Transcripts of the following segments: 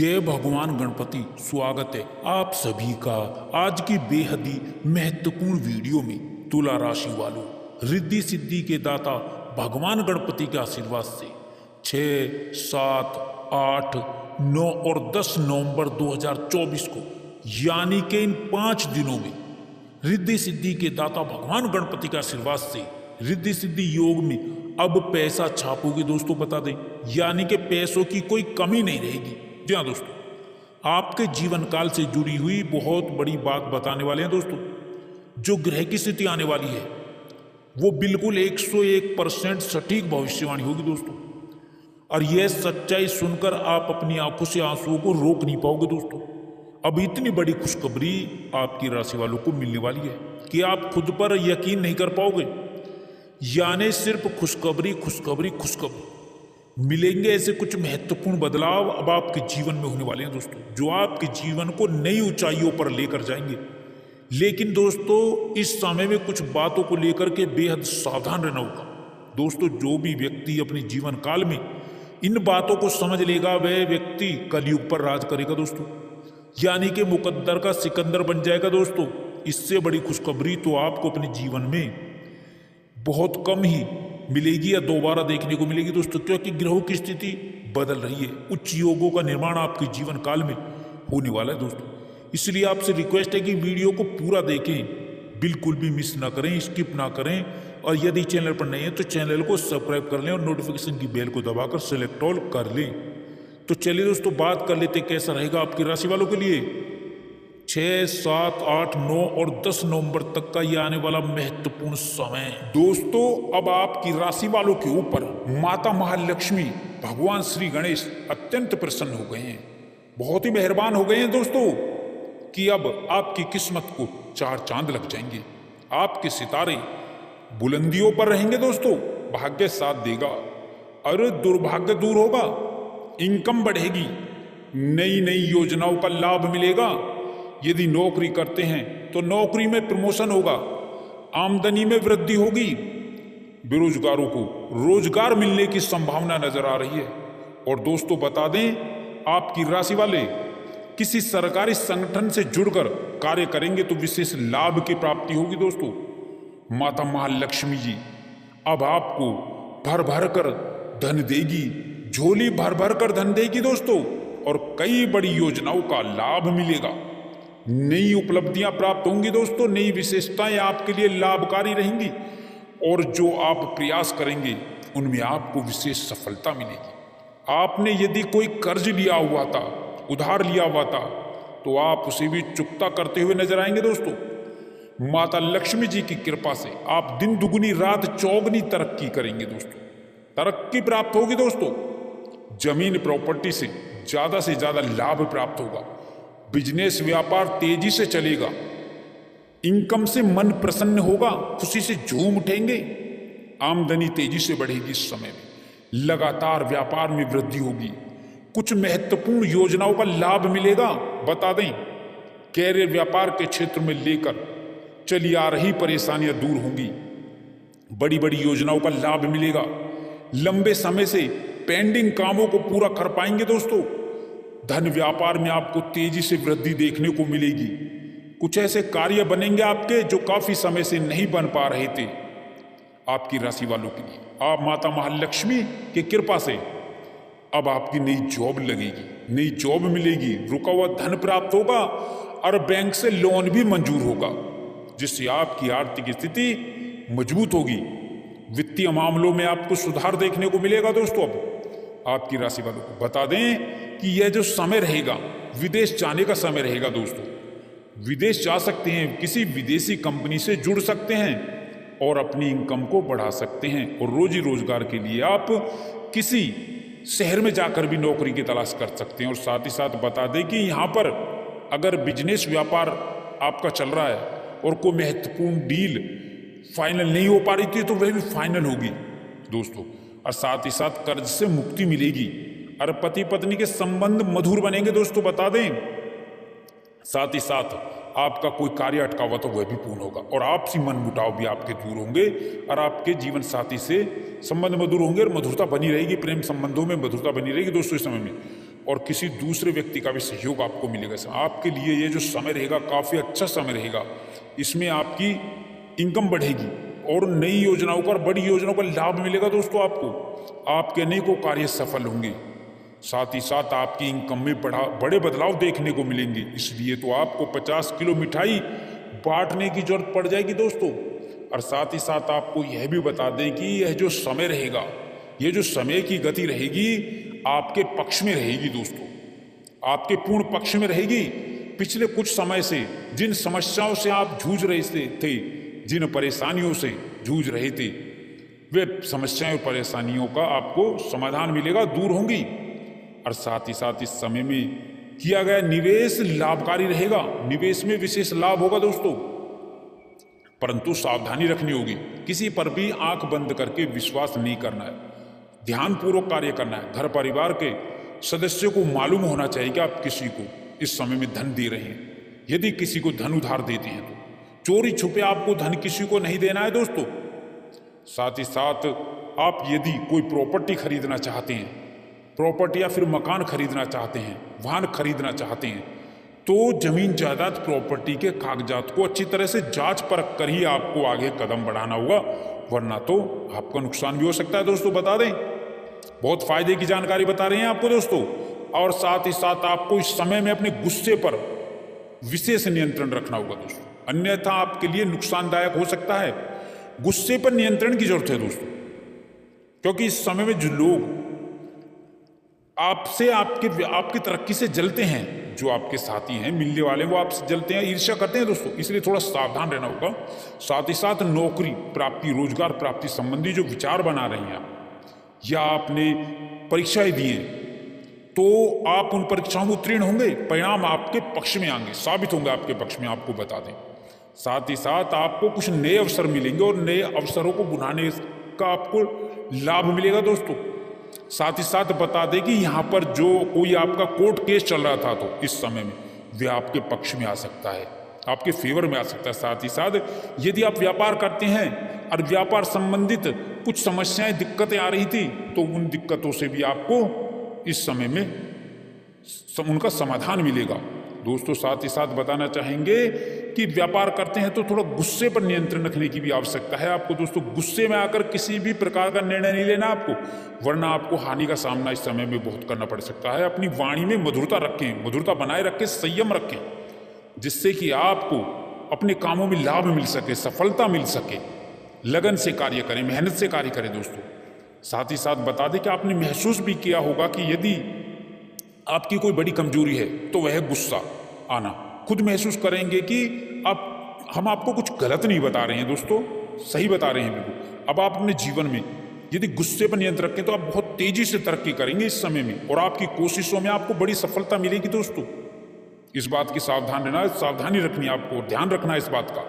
जय भगवान गणपति। स्वागत है आप सभी का आज की बेहद ही महत्वपूर्ण वीडियो में। तुला राशि वालों, रिद्धि सिद्धि के दाता भगवान गणपति के आशीर्वाद से 6, 7, 8, 9 और 10 नवंबर 2024 को यानी कि इन 5 दिनों में रिद्धि सिद्धि के दाता भगवान गणपति के आशीर्वाद से रिद्धि सिद्धि योग में अब पैसा छापोगे दोस्तों। बता दें यानी कि पैसों की कोई कमी नहीं रहेगी। जी हाँ दोस्तों, आपके जीवन काल से जुड़ी हुई बहुत बड़ी बात बताने वाले हैं दोस्तों। जो ग्रह की स्थिति आने वाली है वो बिल्कुल 101% सटीक भविष्यवाणी होगी दोस्तों। और यह सच्चाई सुनकर आप अपनी आंखों से आंसुओं को रोक नहीं पाओगे दोस्तों। अब इतनी बड़ी खुशखबरी आपकी राशि वालों को मिलने वाली है कि आप खुद पर यकीन नहीं कर पाओगे। यानी सिर्फ खुशखबरी खुशखबरी खुशखबरी मिलेंगे ऐसे कुछ महत्वपूर्ण बदलाव अब आपके जीवन में होने वाले हैं दोस्तों, जो आपके जीवन को नई ऊंचाइयों पर लेकर जाएंगे। लेकिन दोस्तों इस समय में कुछ बातों को लेकर के बेहद सावधान रहना होगा दोस्तों। जो भी व्यक्ति अपने जीवन काल में इन बातों को समझ लेगा वह व्यक्ति कलयुग पर राज करेगा दोस्तों, यानी कि मुकद्दर का सिकंदर बन जाएगा दोस्तों। इससे बड़ी खुशखबरी तो आपको अपने जीवन में बहुत कम ही मिलेगी या दोबारा देखने को मिलेगी दोस्तों, क्योंकि ग्रहों की स्थिति बदल रही है। उच्च योगों का निर्माण आपके जीवन काल में होने वाला है दोस्तों। इसलिए आपसे रिक्वेस्ट है कि वीडियो को पूरा देखें, बिल्कुल भी मिस ना करें, स्किप ना करें। और यदि चैनल पर नहीं है तो चैनल को सब्सक्राइब कर लें और नोटिफिकेशन की बेल को दबाकर सेलेक्ट ऑल कर लें। तो चलिए दोस्तों बात कर लेते कैसा रहेगा आपकी राशि वालों के लिए 6, 7, 8, 9 और 10 नवंबर तक का ये आने वाला महत्वपूर्ण समय दोस्तों। अब आपकी राशि वालों के ऊपर माता महालक्ष्मी भगवान श्री गणेश अत्यंत प्रसन्न हो गए हैं, बहुत ही मेहरबान हो गए हैं दोस्तों, कि अब आपकी किस्मत को 4 चांद लग जाएंगे। आपके सितारे बुलंदियों पर रहेंगे दोस्तों, भाग्य साथ देगा और दुर्भाग्य दूर होगा। इनकम बढ़ेगी, नई नई योजनाओं का लाभ मिलेगा। यदि नौकरी करते हैं तो नौकरी में प्रमोशन होगा, आमदनी में वृद्धि होगी। बेरोजगारों को रोजगार मिलने की संभावना नजर आ रही है। और दोस्तों बता दें आपकी राशि वाले किसी सरकारी संगठन से जुड़कर कार्य करेंगे तो विशेष लाभ की प्राप्ति होगी दोस्तों। माता महालक्ष्मी जी अब आपको भर भर कर धन देगी, झोली भर भर कर धन देगी दोस्तों। और कई बड़ी योजनाओं का लाभ मिलेगा, नई उपलब्धियां प्राप्त होंगी दोस्तों, नई विशेषताएं आपके लिए लाभकारी रहेंगी। और जो आप प्रयास करेंगे उनमें आपको विशेष सफलता मिलेगी। आपने यदि कोई कर्ज लिया हुआ था, उधार लिया हुआ था, तो आप उसे भी चुकता करते हुए नजर आएंगे दोस्तों। माता लक्ष्मी जी की कृपा से आप दिन दुगुनी रात चौगुनी तरक्की करेंगे दोस्तों, तरक्की प्राप्त होगी दोस्तों। जमीन प्रॉपर्टी से ज्यादा लाभ प्राप्त होगा, बिजनेस व्यापार तेजी से चलेगा, इनकम से मन प्रसन्न होगा, खुशी से झूम उठेंगे। आमदनी तेजी से बढ़ेगी इस समय में, लगातार व्यापार में वृद्धि होगी, कुछ महत्वपूर्ण योजनाओं का लाभ मिलेगा। बता दें कैरियर व्यापार के क्षेत्र में लेकर चली आ रही परेशानियां दूर होंगी, बड़ी बड़ी योजनाओं का लाभ मिलेगा। लंबे समय से पेंडिंग कामों को पूरा कर पाएंगे दोस्तों। धन व्यापार में आपको तेजी से वृद्धि देखने को मिलेगी। कुछ ऐसे कार्य बनेंगे आपके जो काफी समय से नहीं बन पा रहे थे आपकी राशि वालों के लिए। आप माता महालक्ष्मी की कृपा से अब आपकी नई जॉब लगेगी, नई जॉब मिलेगी, रुका हुआ धन प्राप्त होगा और बैंक से लोन भी मंजूर होगा, जिससे आपकी आर्थिक स्थिति मजबूत होगी। वित्तीय मामलों में आपको सुधार देखने को मिलेगा दोस्तों। अब आपकी राशि वालों को बता दें कि यह जो समय रहेगा विदेश जाने का समय रहेगा दोस्तों। विदेश जा सकते हैं, किसी विदेशी कंपनी से जुड़ सकते हैं और अपनी इनकम को बढ़ा सकते हैं। और रोजी रोजगार के लिए आप किसी शहर में जाकर भी नौकरी की तलाश कर सकते हैं। और साथ ही साथ बता दें कि यहाँ पर अगर बिजनेस व्यापार आपका चल रहा है और कोई महत्वपूर्ण डील फाइनल नहीं हो पा रही थी तो वह भी फाइनल होगी दोस्तों। और साथ ही साथ कर्ज से मुक्ति मिलेगी और पति पत्नी के संबंध मधुर बनेंगे दोस्तों। बता दें साथ ही साथ आपका कोई कार्य अटका हुआ तो वह भी पूर्ण होगा और आपसी मन मुटाव भी आपके दूर होंगे और आपके जीवन साथी से संबंध मधुर होंगे और मधुरता बनी रहेगी। प्रेम संबंधों में मधुरता बनी रहेगी दोस्तों इस समय में। और किसी दूसरे व्यक्ति का भी सहयोग आपको मिलेगा। आपके लिए ये जो समय रहेगा काफ़ी अच्छा समय रहेगा। इसमें आपकी इनकम बढ़ेगी और नई योजनाओं पर, बड़ी योजनाओं का लाभ मिलेगा दोस्तों आपको। आपके अनेकों कार्य सफल होंगे। साथ ही साथ आपकी इनकम में बड़े बदलाव देखने को मिलेंगे। इसलिए तो आपको 50 किलो मिठाई बांटने की जरूरत पड़ जाएगी दोस्तों। और साथ ही साथ आपको यह भी बता दें कि यह जो समय रहेगा, ये जो समय की गति रहेगी आपके पक्ष में रहेगी दोस्तों, आपके पूर्ण पक्ष में रहेगी। पिछले कुछ समय से जिन समस्याओं से आप जूझ रहे थे, जिन परेशानियों से जूझ रहे थे, वे समस्याएं और परेशानियों का आपको समाधान मिलेगा, दूर होंगी। और साथ ही साथ इस समय में किया गया निवेश लाभकारी रहेगा। निवेश में विशेष लाभ होगा दोस्तों, परंतु सावधानी रखनी होगी। किसी पर भी आंख बंद करके विश्वास नहीं करना है, ध्यानपूर्वक कार्य करना है। घर परिवार के सदस्यों को मालूम होना चाहिए कि आप किसी को इस समय में धन दे रहे हैं। यदि किसी को धन उधार देते हैं तो चोरी छुपे आपको धन किसी को नहीं देना है दोस्तों। साथ ही साथ आप यदि कोई प्रॉपर्टी खरीदना चाहते हैं, प्रॉपर्टी या फिर मकान खरीदना चाहते हैं, वाहन खरीदना चाहते हैं, तो जमीन जायदाद प्रॉपर्टी के कागजात को अच्छी तरह से जांच परख कर ही आपको आगे कदम बढ़ाना होगा, वरना तो आपका नुकसान भी हो सकता है दोस्तों। बता दें, बहुत फायदे की जानकारी बता रहे हैं आपको दोस्तों। और साथ ही साथ आपको इस समय में अपने गुस्से पर विशेष नियंत्रण रखना होगा दोस्तों, अन्यथा आपके लिए नुकसानदायक हो सकता है। गुस्से पर नियंत्रण की जरूरत है दोस्तों, क्योंकि इस समय में जो लोग आपसे आपकी तरक्की से जलते हैं, जो आपके साथी हैं, मिलने वाले, वो आपसे जलते हैं, ईर्ष्या करते हैं दोस्तों। इसलिए थोड़ा सावधान रहना होगा। साथ ही साथ नौकरी प्राप्ति, रोजगार प्राप्ति संबंधी जो विचार बना रहे हैं आप, या आपने परीक्षाएं दी हैं, तो आप उन परीक्षाओं में उत्तीर्ण होंगे, परिणाम आपके पक्ष में आएंगे, साबित होंगे आपके पक्ष में, आपको बता दें। साथ ही साथ आपको कुछ नए अवसर मिलेंगे और नए अवसरों को बुनाने का आपको लाभ मिलेगा दोस्तों। साथ ही साथ बता दें कि यहाँ पर जो कोई आपका कोर्ट केस चल रहा था, तो इस समय में वे आपके पक्ष में आ सकता है, आपके फेवर में आ सकता है। साथ ही साथ यदि आप व्यापार करते हैं और व्यापार संबंधित कुछ समस्याएं, दिक्कतें आ रही थी, तो उन दिक्कतों से भी आपको इस समय में उनका समाधान मिलेगा दोस्तों। साथ ही साथ बताना चाहेंगे कि व्यापार करते हैं तो थोड़ा गुस्से पर नियंत्रण रखने की भी आवश्यकता है आपको दोस्तों। गुस्से में आकर किसी भी प्रकार का निर्णय नहीं लेना आपको, वरना आपको हानि का सामना इस समय में बहुत करना पड़ सकता है। अपनी वाणी में मधुरता रखें, मधुरता बनाए रखें, संयम रखें, जिससे कि आपको अपने कामों में लाभ मिल सके, सफलता मिल सके। लगन से कार्य करें, मेहनत से कार्य करें दोस्तों। साथ ही साथ बता दें कि आपने महसूस भी किया होगा कि यदि आपकी कोई बड़ी कमजोरी है तो वह गुस्सा आना। खुद महसूस करेंगे कि हम आपको कुछ गलत नहीं बता रहे हैं दोस्तों, सही बता रहे हैं बिल्कुल। अब आप अपने जीवन में यदि गुस्से पर नियंत्रण रखें तो आप बहुत तेजी से तरक्की करेंगे इस समय में, और आपकी कोशिशों में आपको बड़ी सफलता मिलेगी दोस्तों। इस बात की सावधानी रखनी है आपको, ध्यान रखना है इस बात का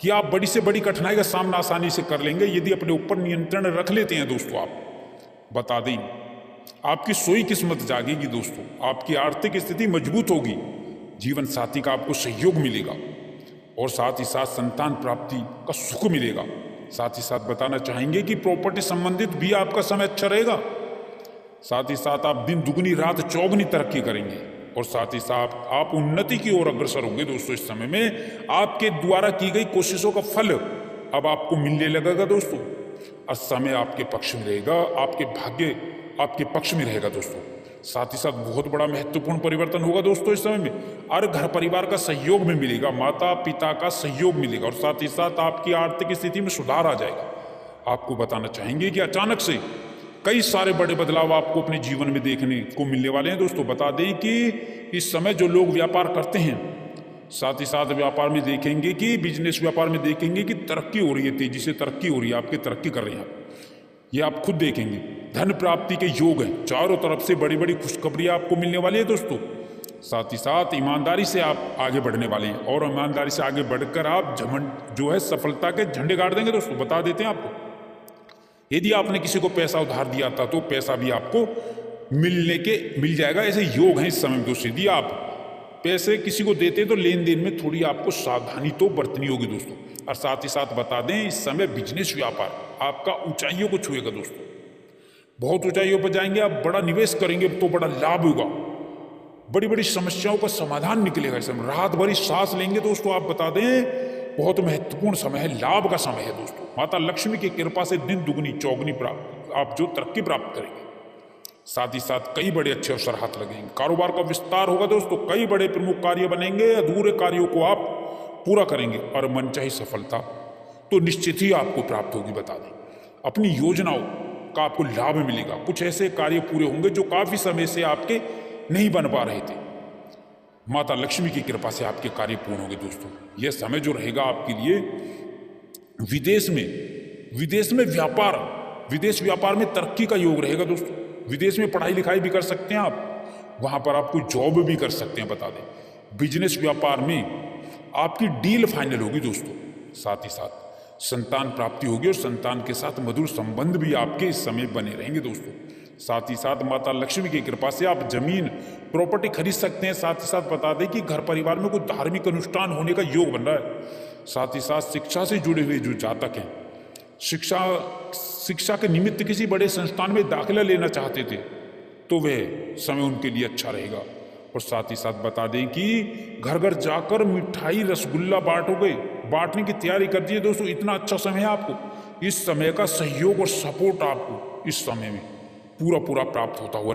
कि आप बड़ी से बड़ी कठिनाई का सामना आसानी से कर लेंगे यदि अपने ऊपर नियंत्रण रख लेते हैं दोस्तों। आप बता दें, आपकी सोई किस्मत जागेगी दोस्तों, आपकी आर्थिक स्थिति मजबूत होगी, जीवन साथी का आपको सहयोग मिलेगा, और साथ ही साथ संतान प्राप्ति का सुख मिलेगा। साथ ही साथ बताना चाहेंगे कि प्रॉपर्टी संबंधित भी आपका समय अच्छा रहेगा। साथ ही साथ आप दिन दुगनी रात चौगुनी तरक्की करेंगे, और साथ ही साथ आप उन्नति की ओर अग्रसर होंगे दोस्तों। इस समय में आपके द्वारा की गई कोशिशों का फल अब आपको मिलने लगेगा दोस्तों, और समय आपके पक्ष में रहेगा, आपके भाग्य आपके पक्ष में रहेगा दोस्तों। साथ ही साथ बहुत बड़ा महत्वपूर्ण परिवर्तन होगा दोस्तों इस समय में, और घर परिवार का सहयोग में मिलेगा, माता पिता का सहयोग मिलेगा, और साथ ही साथ आपकी आर्थिक स्थिति में सुधार आ जाएगा। आपको बताना चाहेंगे कि अचानक से कई सारे बड़े बदलाव आपको अपने जीवन में देखने को मिलने वाले हैं दोस्तों। बता दें कि इस समय जो लोग व्यापार करते हैं, साथ ही साथ व्यापार में देखेंगे कि बिजनेस व्यापार में देखेंगे कि तरक्की हो रही है, तेजी से तरक्की हो रही है, आपकी तरक्की कर रहे हैं, ये आप खुद देखेंगे। धन प्राप्ति के योग हैं, चारों तरफ से बड़ी बड़ी खुशखबरियां आपको मिलने वाली है दोस्तों। साथ ही साथ ईमानदारी से आप आगे बढ़ने वाले हैं, और ईमानदारी से आगे बढ़कर आप जो है सफलता के झंडे गाड़ देंगे दोस्तों। बता देते हैं आपको, यदि आपने किसी को पैसा उधार दिया था तो पैसा भी आपको मिल जाएगा, ऐसे योग हैं इस समय दोस्तों। यदि आप पैसे किसी को देते तो लेन देन में थोड़ी आपको सावधानी तो बरतनी होगी दोस्तों। और साथ ही साथ बता दें, इस समय बिजनेस व्यापार आपका ऊंचाइयों को छुएगा दोस्तों, बहुत ऊंचाइयों पर जाएंगे आप, बड़ा निवेश करेंगे तो बड़ा लाभ होगा। बड़ी बड़ी समस्याओं का समाधान निकलेगा इस समय। राहत भरी सांस लेंगे दोस्तों। आप बता दें बहुत महत्वपूर्ण समय है, लाभ का समय है दोस्तों। माता लक्ष्मी की कृपा से दिन दुगनी चौगनी प्राप्त, आप जो तरक्की प्राप्त करेंगे। साथ ही साथ कई बड़े अच्छे अवसर हाथ लगेंगे, कारोबार का विस्तार होगा दोस्तों। कई बड़े प्रमुख कार्य बनेंगे, अधूरे कार्यों को आप पूरा करेंगे और मनचाही सफलता तो निश्चित ही आपको प्राप्त होगी। बता दें अपनी योजनाओं का आपको लाभ मिलेगा। कुछ ऐसे कार्य पूरे होंगे जो काफी समय से आपके नहीं बन पा रहे थे। माता लक्ष्मी की कृपा से आपके कार्य पूर्ण होंगे दोस्तों। यह समय जो रहेगा आपके लिए विदेश में व्यापार, विदेश व्यापार में तरक्की का योग रहेगा दोस्तों। विदेश में पढ़ाई लिखाई भी कर सकते हैं आप, वहां पर आप कोई जॉब भी कर सकते हैं। बता दें बिजनेस व्यापार में आपकी डील फाइनल होगी दोस्तों। साथ ही साथ संतान प्राप्ति होगी और संतान के साथ मधुर संबंध भी आपके इस समय बने रहेंगे दोस्तों। साथ ही साथ माता लक्ष्मी की कृपा से आप जमीन प्रॉपर्टी खरीद सकते हैं। साथ ही साथ बता दें कि घर परिवार में कोई धार्मिक अनुष्ठान होने का योग बन रहा है। साथ ही साथ शिक्षा से जुड़े हुए जो जातक हैं, शिक्षा के निमित्त किसी बड़े संस्थान में दाखिला लेना चाहते थे तो वह समय उनके लिए अच्छा रहेगा। और साथ ही साथ बता दें कि घर घर जाकर मिठाई रसगुल्ला बांटने की तैयारी कर दीजिए दोस्तों। इतना अच्छा समय है आपको। इस समय का सहयोग और सपोर्ट आपको इस समय में पूरा प्राप्त होता हुआ